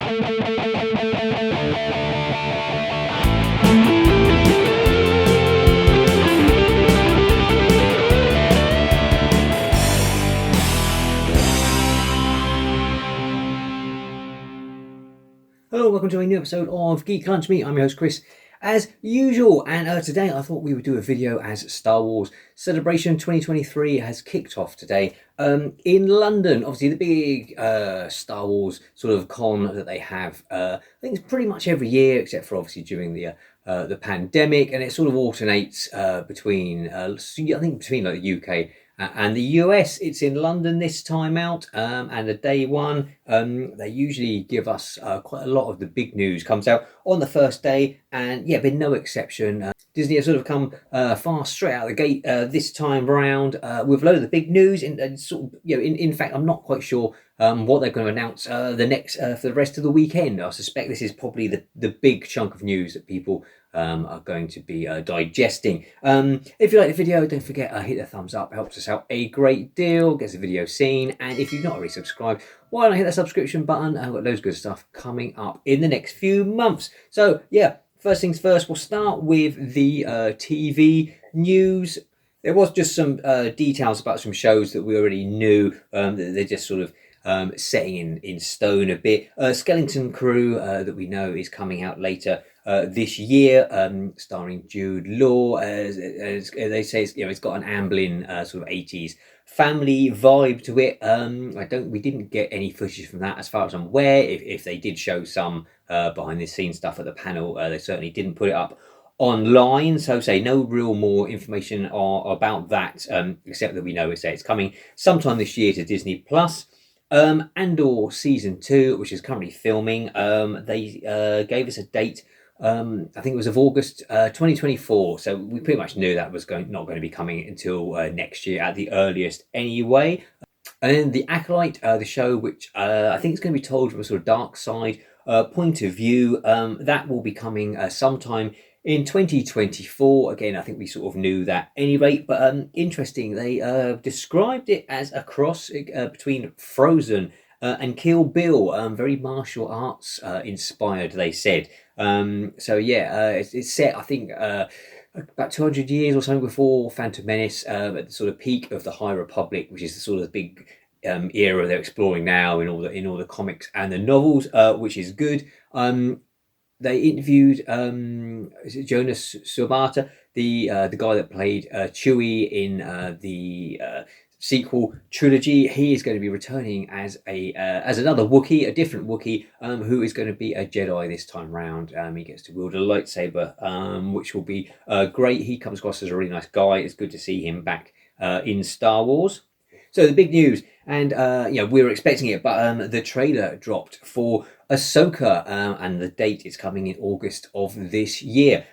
Hello, welcome to a new episode of Geek Lunch Me. I'm your host Chris, as usual, and today I thought we would do a video as Star Wars Celebration 2023 has kicked off today in London. Obviously, the big Star Wars sort of con that they have. I think it's pretty much every year, except for obviously during the pandemic, and it sort of alternates between I think between like the UK and the US. It's in London this time out, and the day one, they usually give us quite a lot of the big news comes out on the first day, and yeah, been no exception. Disney have sort of come fast straight out of the gate this time round with a load of the big news, and sort of, in fact, I'm not quite sure what they're going to announce the next for the rest of the weekend. I suspect this is probably the big chunk of news that people are going to be digesting. If you like the video, don't forget hit the thumbs up, helps us out a great deal, gets the video seen, and if you've not already subscribed, why not hit that subscription button? I've got loads of good stuff coming up in the next few months. So yeah, first things first, we'll start with the TV news. There was just some details about some shows that we already knew, that they're just sort of setting in stone a bit. Skeleton Crew that we know is coming out later this year, starring Jude Law. As they say, it's got an Amblin sort of 80s family vibe to it. We didn't get any footage from that as far as I'm aware. If they did show some behind the scenes stuff at the panel, they certainly didn't put it up online, so say no real more information about that, except that we know it's coming sometime this year to Disney Plus. Andor season 2, which is currently filming, they gave us a date. I think it was of August 2024, so we pretty much knew that was not going to be coming until next year at the earliest anyway. And then the Acolyte, the show, which I think is going to be told from a sort of dark side point of view, that will be coming sometime in 2024. Again, I think we sort of knew that anyway, but interesting, they described it as a cross between Frozen and Kill Bill, very martial arts inspired, they said. So yeah, it's set, I think, about 200 years or something before Phantom Menace, at the sort of peak of the High Republic, which is the sort of big era they're exploring now in all the comics and the novels, which is good. They interviewed Jonas Surbata, the guy that played Chewie in the sequel trilogy. He is going to be returning as another Wookiee, a different Wookiee, who is going to be a Jedi this time round. He gets to wield a lightsaber, which will be great. He comes across as a really nice guy. It's good to see him back in Star Wars. So the big news, and we were expecting it, but the trailer dropped for Ahsoka, and the date is coming in August of this year.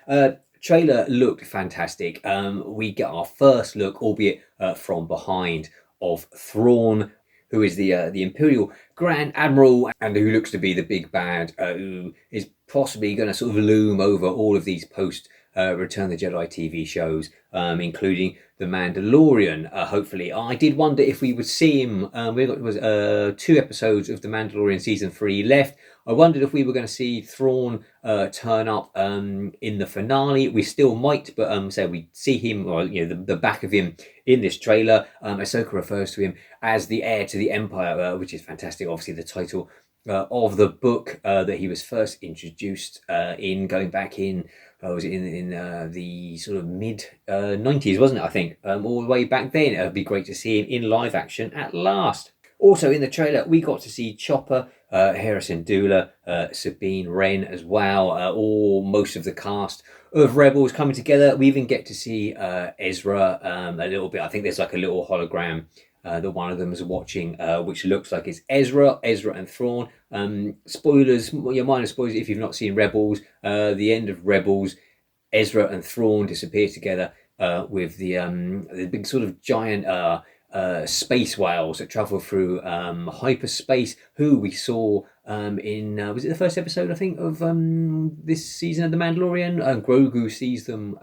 Trailer looked fantastic. We get our first look, albeit from behind, of Thrawn, who is the Imperial Grand Admiral, and who looks to be the big bad, who is possibly going to sort of loom over all of these post Return of the Jedi TV shows, including The Mandalorian, hopefully. I did wonder if we would see him. We got 2 episodes of The Mandalorian season 3 left. I wondered if we were going to see Thrawn turn up in the finale. We still might, but so we see him, or the back of him in this trailer. Ahsoka refers to him as the heir to the Empire, which is fantastic. Obviously, the title of the book that he was first introduced in, going back in. Was it in the sort of mid 90s, wasn't it? I think all the way back then. It would be great to see him in live action at last. Also in the trailer, we got to see Chopper, Harrison Dula, Sabine Wren as well, all most of the cast of Rebels coming together. We even get to see Ezra a little bit. I think there's like a little hologram that one of them is watching, which looks like it's Ezra and Thrawn. Spoilers, minor spoilers if you've not seen Rebels. The end of Rebels, Ezra and Thrawn disappear together with the big sort of giant space whales that travel through hyperspace, who we saw in was it the first episode, I think, of this season of The Mandalorian. Grogu sees them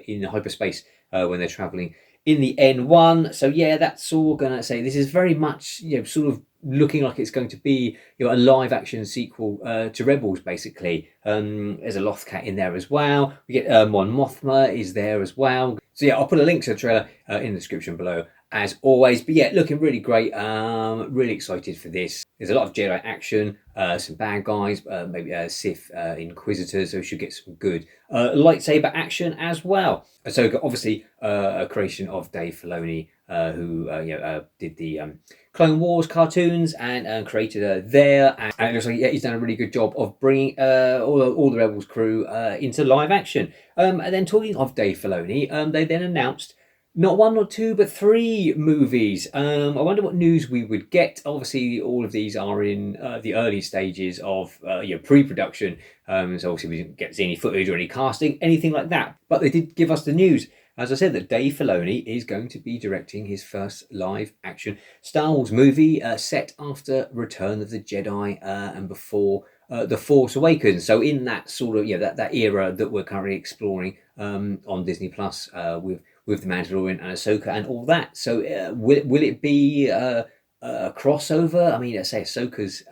in hyperspace when they're traveling in the N1. So yeah, that's all gonna say. This is very much sort of looking like it's going to be, you know, a live action sequel to Rebels. Basically, there's a Lothcat in there as well. We get Mon Mothma is there as well. So yeah, I'll put a link to the trailer in the description below, as always. But yeah, looking really great. Really excited for this. There's a lot of Jedi action, some bad guys, maybe Sith Inquisitors, so we should get some good lightsaber action as well. Ahsoka, obviously, a creation of Dave Filoni, who did the Clone Wars cartoons and created her there. And it looks like, yeah, he's done a really good job of bringing all the Rebels crew into live action. And then talking of Dave Filoni, they then announced not one or two, but 3 movies. I wonder what news we would get. Obviously, all of these are in the early stages of pre-production. So obviously we didn't get to see any footage or any casting, anything like that. But they did give us the news, as I said, that Dave Filoni is going to be directing his first live-action Star Wars movie set after Return of the Jedi and before The Force Awakens. So in that sort of, that era that we're currently exploring on Disney Plus with The Mandalorian and Ahsoka and all that. So will it be a crossover? I mean, let's say Ahsoka's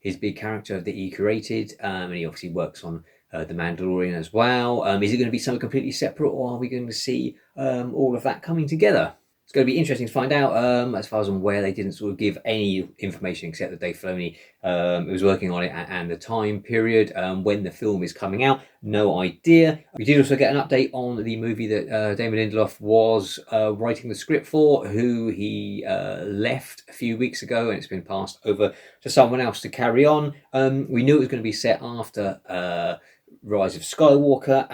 his big character that he created, and he obviously works on The Mandalorian as well. Is it going to be something completely separate, or are we going to see all of that coming together? It's going to be interesting to find out. As far as I'm aware, they didn't sort of give any information except that Dave Filoni was working on it and the time period when the film is coming out. No idea. We did also get an update on the movie that Damon Lindelof was writing the script for, who he left a few weeks ago, and it's been passed over to someone else to carry on. We knew it was going to be set after Rise of Skywalker.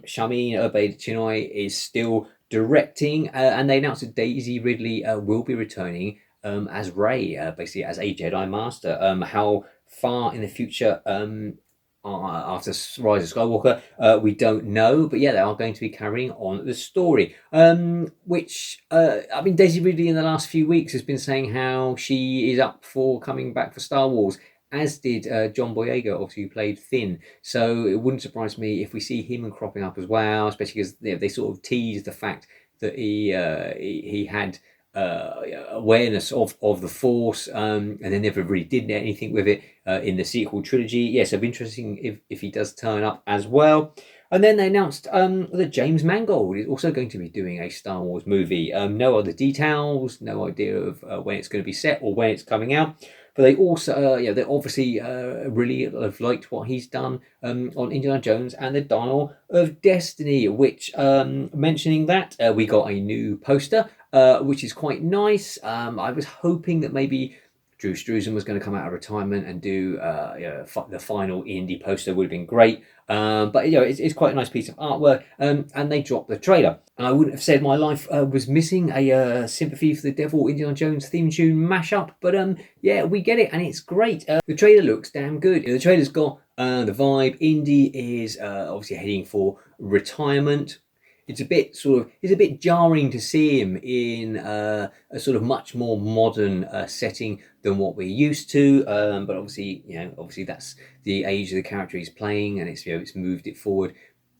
Shamin Obeid-Chinoy is still directing, and they announced that Daisy Ridley will be returning as Rey, basically as a Jedi Master. How far in the future after Rise of Skywalker, we don't know, but yeah, they are going to be carrying on the story. Which I mean, Daisy Ridley in the last few weeks has been saying how she is up for coming back for Star Wars, as did John Boyega, obviously, who played Finn. So it wouldn't surprise me if we see him cropping up as well, especially because they sort of teased the fact that he had awareness of the Force, and they never really did anything with it in the sequel trilogy. Yes, it'd be interesting if he does turn up as well. And then they announced that James Mangold is also going to be doing a Star Wars movie. No other details, no idea of when it's going to be set or when it's coming out. But they also, they obviously really have liked what he's done on Indiana Jones and the Dial of Destiny, which, mentioning that, we got a new poster, which is quite nice. I was hoping that maybe Drew Struzan was going to come out of retirement and do the final indie poster. Would have been great. But it's quite a nice piece of artwork, and they dropped the trailer. And I wouldn't have said my life was missing a Sympathy for the Devil Indiana Jones theme tune mashup, but yeah, we get it, and it's great. The trailer looks damn good. The trailer's got the vibe. Indy is obviously heading for retirement. It's a bit jarring to see him in a sort of much more modern setting than what we're used to. But obviously that's the age of the character he's playing, and it's moved it forward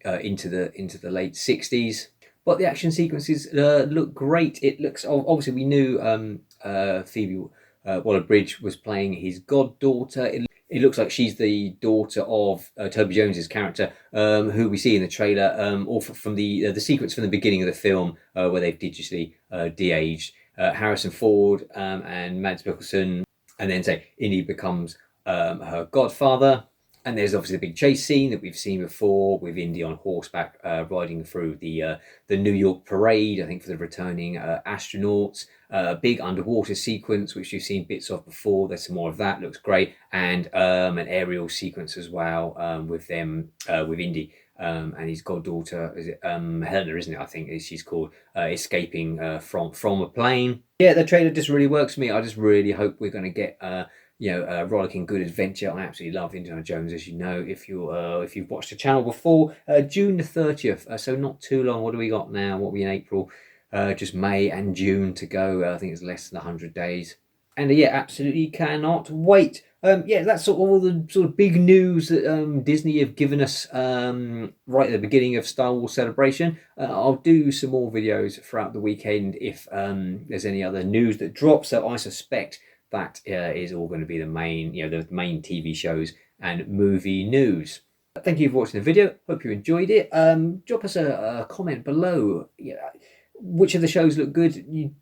into the late 60s. But the action sequences look great. It looks, obviously we knew Phoebe Waller-Bridge was playing his goddaughter. It looks like she's the daughter of Toby Jones's character, who we see in the trailer, or from the sequence from the beginning of the film where they've digitally de-aged Harrison Ford and Mads Mikkelsen, and then say Indy becomes her godfather. And there's obviously the big chase scene that we've seen before with Indy on horseback riding through the New York parade, I think, for the returning astronauts. Big underwater sequence, which you've seen bits of before. There's some more of that, looks great. And an aerial sequence as well with them, with Indy and his goddaughter, is it Helena, isn't it? I think she's called, escaping from a plane. Yeah, the trailer just really works for me. I just really hope we're going to get rollicking good adventure. I absolutely love Indiana Jones, as you know, if you've watched the channel before. June the 30th, so not too long. What do we got now? What are we in April? Just May and June to go. I think it's less than 100 days. And yeah, absolutely cannot wait. That's sort of all the sort of big news that Disney have given us right at the beginning of Star Wars Celebration. I'll do some more videos throughout the weekend if there's any other news that drops. So I suspect that is all going to be the main, the main TV shows and movie news. Thank you for watching the video. Hope you enjoyed it. Drop us a comment below. Which of the shows look good?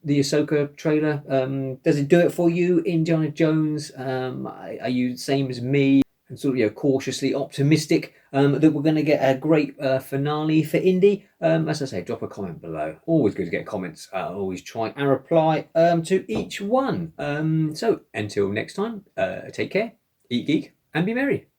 The Ahsoka trailer, does it do it for you? Indiana Jones, are you same as me and sort of cautiously optimistic that we're going to get a great finale for Indy? As I say, drop a comment below. Always good to get comments. I'll always try and reply to each one. So until next time, take care, eat geek, and be merry.